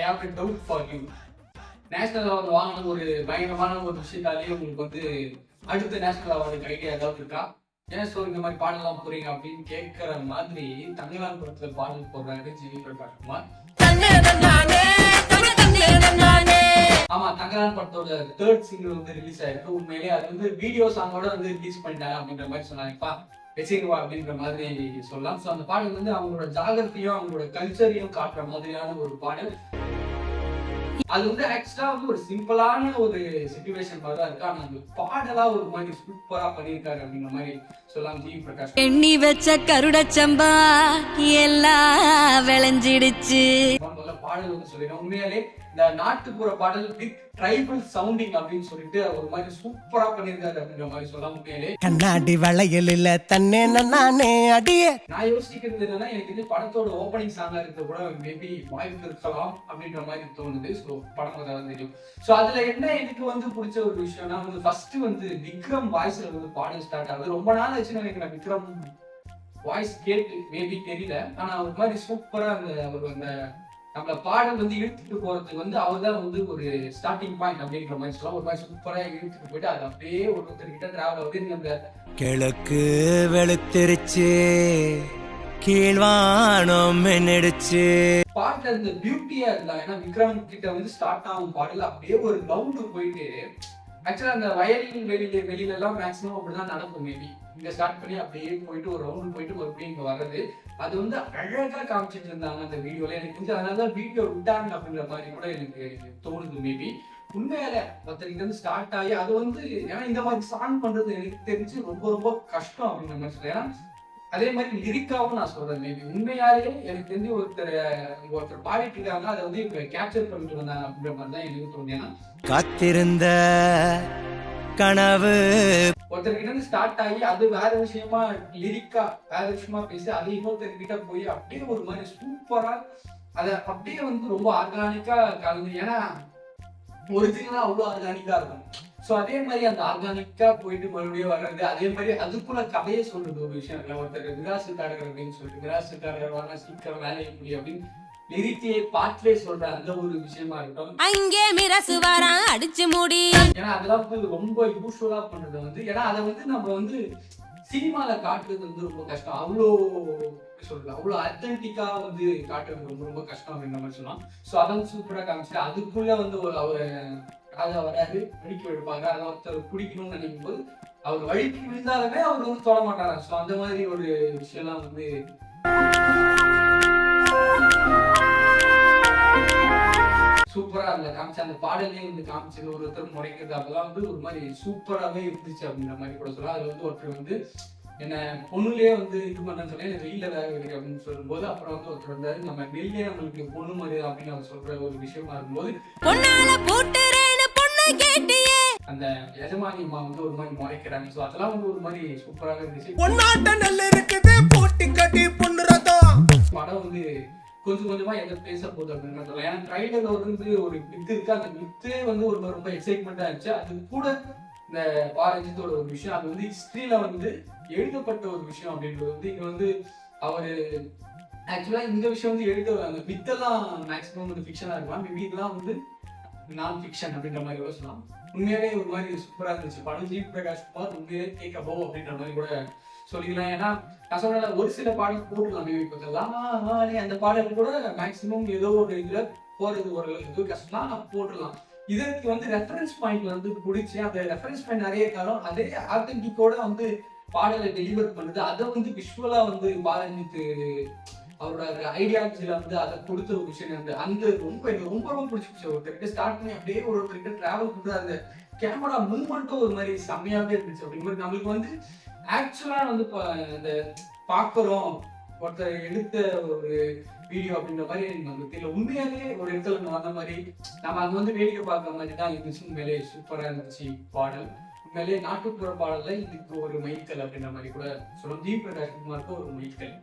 have a doubt for you. National award வாங்கின ஒரு பயங்கரமான ஒரு விஷயத்தாலேயே உங்களுக்கு வந்து அடுத்த நேஷனல் அவார்டுக்கு ஐடியா ஏதாவது இருக்கா? ஏன் ஸோ இந்த மாதிரி பாடலாம் போறீங்க அப்படின்னு கேட்கற மாதிரி தமிழ்நாடு படத்துல பாடல் போடுறாரு ஜிவி பிரகாஷ் குமார். ஆமா, தங்கலான் படத்தோட 3rd சிங்கிள் வந்து ரிலீஸ் ஆயிருக்கு. உண்மையிலேயே அது வந்து வீடியோ சாங்கோட வந்து ரிலீஸ் பண்ணிட்டாங்க அப்படின்ற மாதிரி சொன்னாங்கப்பா, வெச்சிருவா அப்படின்ற மாதிரி சொல்லலாம். ஸோ அந்த பாடல் வந்து அவங்களோட ஜாகிரதையும் அவங்களோட கல்ச்சரையும் காட்டுற மாதிரியான ஒரு பாடல். அது வந்து ஆக்சுவலா வந்து ஒரு சிம்பிளான ஒரு சிச்சுவேஷன் மாதிரி தான் இருக்கு. ஆனா அந்த பாடலா ஒரு மாதிரி சூப்பரா பண்ணியிருக்காரு அப்படின்ற மாதிரி சொல்லலாம் ஜிவி பிரகாஷ். எண்ணி வச்ச கருடச்சம்பா எல்லாம் விளைஞ்சிடுச்சு. பாடல் வந்து சொல்லிடுறேன், உண்மையாலே இந்த நாட்டுப்புற பாடல் வித் ட்ரைபல் சவுண்டிங் அப்படின்னு சொல்லிட்டு ஒரு மாதிரி சூப்பரா பண்ணியிருக்காரு அப்படின்ற மாதிரி சொல்லலாம். உண்மையாலே கண்ணாடி வளையல் இல்ல தன்னே நானே அடியே. நான் யோசிக்கிறது என்னன்னா, எனக்கு இது படத்தோட ஓப்பனிங் சாங்கா இருக்க கூட மேபி வாய்ப்பு இருக்கலாம் அப்படின்ற மாதிரி தோணுது. ஸோ படம் அதான் தெரியும். ஸோ அதுல என்ன எனக்கு வந்து பிடிச்ச ஒரு விஷயம்னா வந்து ஃபர்ஸ்ட் வந்து விக்ரம் வாய்ஸ்ல வந்து பாடல் ஸ்டார்ட் ஆகுது. ரொம்ப நாள் ஆச்சுன்னு நினைக்கிறேன் விக்ரம் வாய்ஸ் கேட்டு, மேபி தெரியல. ஆனா ஒரு மாதிரி சூப்பரா அந்த நம்ம பாடல் வந்து இழுத்துட்டு போறதுக்கு வந்து அவர் தான் வந்து ஒரு ஸ்டார்டிங் பாயிண்ட் அப்படின்ற மாதிரி சொல்லலாம். ஒரு மாதிரி சூப்பரா இழுத்துட்டு போயிட்டு அது அப்படியே ஒருத்தர்கிட்ட டிராவல் ஆகுது. அந்த கிழக்கு வெளுத்திருச்சு கீழ்வானம் மென்னடிச்சு பாட்டுல இந்த பியூட்டியா இருந்தா. ஏன்னா விக்ரம் கிட்ட வந்து ஸ்டார்ட் ஆகும் பாடல அப்படியே ஒரு ரவுண்டு போயிட்டு, ஆக்சுவலா அந்த வயலின் வெளியில எல்லாம் மேக்ஸிமம் அப்படிதான் நடக்கும். மேபி இங்க ஸ்டார்ட் பண்ணி அப்படியே போயிட்டு ஒரு ரவுண்ட் போயிட்டு மறுபடியும் இங்க வர்றது, அது வந்து அழகா காமிச்சிட்டு இருந்தாங்க அந்த வீடியோல. எனக்கு தெரிஞ்சு அதனாலதான் வீடியோ விட்டாங்க அப்படின்ற மாதிரி கூட எனக்கு தோணுது. மேபி உண்மையால ஒருத்தருக்கு வந்து ஸ்டார்ட் ஆகி அது வந்து, ஏன்னா இந்த மாதிரி சாங் பண்றது எனக்கு தெரிஞ்சு ரொம்ப ரொம்ப கஷ்டம் அப்படின்ற மாதிரி சொல்றேன். ஏன்னா அதே மாதிரி லிரிக்காவும் நான் சொல்றேன், மேபி உண்மையாலே எனக்கு தெரிஞ்சு ஒருத்தர் பாடிட்டு இருக்காங்க, அதை வந்து இப்ப கேப்சர் பண்ணிட்டு வந்தாங்க அப்படின்ற மாதிரி தான் எனக்கு தோணுது. ஏன்னா காத்திருந்த கனவு ஒருத்தர்கிட்ட இருந்து ஸ்டார்ட் ஆகி அது வேற விஷயமா லிரிக்கா வேற விஷயமா பேசி அது இன்னொருத்தர்கிட்ட போய் அப்படியே ஒரு மாதிரி சூப்பரா அதை அப்படியே வந்து ரொம்ப ஆர்கானிக்கா கலந்து. ஏன்னா ஒரிஜினலா அவ்வளவு ஆர்கானிக்கா இருக்கும். ஸோ அதே மாதிரி அந்த ஆர்கானிக்கா போயிட்டு மறுபடியும் வர்றது, அதே மாதிரி அதுக்குள்ள கதையை சொல்றது ஒரு விஷயம் இல்லை. ஒருத்தர் விராசுக்காரர் அப்படின்னு சொல்லிட்டு விராசுக்காரர் வரலாம் சீக்கிரம் வேலையை முடியும் அப்படின்னு லிரிக்கே பாட்டிலே சொல்ற அந்த ஒரு விஷயமா இருக்கட்டும். அங்கே மிரசு வரான் அடிச்சு மூடி. ஏன்னா அதெல்லாம் வந்து ரொம்ப யூஸ்வலா பண்றது வந்து, ஏன்னா அதை வந்து நம்ம வந்து சினிமால காட்டுறது வந்து ரொம்ப கஷ்டம். அவ்வளோ சொல்றது அவ்வளோ அத்தன்டிக்கா வந்து காட்டுறது ரொம்ப ரொம்ப கஷ்டம் அப்படின்ற மாதிரி சொல்லலாம். ஸோ அதான் சூப்பரா காமிச்சு அதுக்குள்ள வந்து அவர் ராஜா வராது வழிக்கு எடுப்பாங்க. அதை ஒருத்தர் பிடிக்கணும்னு நினைக்கும் போது அவர் வழிக்கு விழுந்தாலுமே அவர் வந்து தொட மாட்டாரா. ஸோ அந்த மாதிரி ஒரு விஷயம்லாம் வந்து சூப்பரா அதுல காமிச்சு அந்த பாடலையும் வந்து காமிச்சது, ஒருத்தர் முறைக்கிறது, அதெல்லாம் வந்து ஒரு மாதிரி சூப்பராகவே இருந்துச்சு அப்படின்ற மாதிரி கூட சொல்லலாம். அது வந்து ஒருத்தர் வந்து என்ன பொண்ணுலயே வந்து இது பண்ணு சொல்லி வெயில வேக இருக்கு அப்படின்னு சொல்லும்போது, அப்புறம் வந்து ஒருத்தர் வந்தாரு, நம்ம நெல்லே நம்மளுக்கு பொண்ணு மாதிரி அப்படின்னு அவர் சொல்ற ஒரு விஷயமா இருக்கும்போது அந்த எஜமானி அம்மா வந்து ஒரு மாதிரி முறைக்கிறாங்க. ஸோ அதெல்லாம் வந்து ஒரு மாதிரி சூப்பராக இருந்துச்சு. படம் வந்து கொஞ்சம் கொஞ்சமா எதை பேச போகுது அப்படின்னு சொல்லலாம். ஏன்னா ட்ரைலர்ல வந்து ஒரு மித்து இருக்கு, அந்த மித்தே வந்து ஒரு ரொம்ப எக்ஸைட்மெண்டா இருந்துச்சு. அது கூட இந்த பாரஞ்சித்தோட ஒரு விஷயம், அது வந்து ஹிஸ்டரியில வந்து எழுதப்பட்ட ஒரு விஷயம் அப்படின்றது வந்து இங்க வந்து அவரு ஆக்சுவலா இந்த விஷயம் வந்து அந்த மித்தெல்லாம் மேக்ஸிமம் வந்து ஃபிக்ஷனா இருக்கலாம், மேபி இதெல்லாம் வந்து நான் ஃபிக்ஷன் அப்படின்ற மாதிரி கூட சொல்லலாம். உண்மையாலே ஒரு மாதிரி சூப்பரா இருந்துச்சு படம். ஜிவி பிரகாஷ் குமார் உண்மையிலே டேக் அபவ் அப்படின்ற மாதிரி கூட சொல்லிக்கலாம். ஏன்னா நான் சொன்ன ஒரு சில பாடல் போட்டுடலாம், மேபி பார்த்தலாம் அந்த பாடல் கூட மேக்சிமம் ஏதோ ஒரு இதுல போறது ஒரு கஷ்டம் தான் போட்டுடலாம். இதற்கு வந்து ரெஃபரன்ஸ் பாயிண்ட் வந்து பிடிச்சி அந்த ரெஃபரன்ஸ் பாயிண்ட் நிறைய காலம் அதே ஆத்தென்டிக்கோட வந்து பாடலை டெலிவர் பண்ணுது. அதை வந்து விஷுவலா வந்து பாரஞ்சித்து அவரோட ஐடியாலஜில வந்து அதை கொடுத்த ஒரு விஷயம் வந்து அந்த எனக்கு ரொம்ப ரொம்ப பிடிச்சிருச்சு. ஒருத்தர்கிட்ட ஸ்டார்ட் பண்ணி அப்படியே ஒருத்தர்கிட்ட டிராவல் பண்ற அந்த கேமரா மூவ்மெண்ட்டும் ஒரு மாதிரி செம்மையாவே இருந்துச்சு. அப்படிங்கும்போது நம்மளுக்கு வந்து ஆக்சுவலா வந்து இந்த பாக்குறோம் ஒருத்தர் எடுத்த ஒரு வீடியோ அப்படின்ற மாதிரி நமக்கு தெரியல. உண்மையாலே ஒரு இடத்துல வந்த மாதிரி நம்ம அது வந்து வேடிக்கை பார்க்குற மாதிரி தான் இருந்துச்சு. உண்மையிலே சூப்பரா இருந்துச்சு பாடல். உண்மையிலே நாட்டுப்புற பாடல்ல இதுக்கு ஒரு மைல்கல் அப்படின்ற மாதிரி கூட சொல்லுவோம். ஜிவி பிரகாஷ் குமாருக்கு ஒரு மைல்கல்.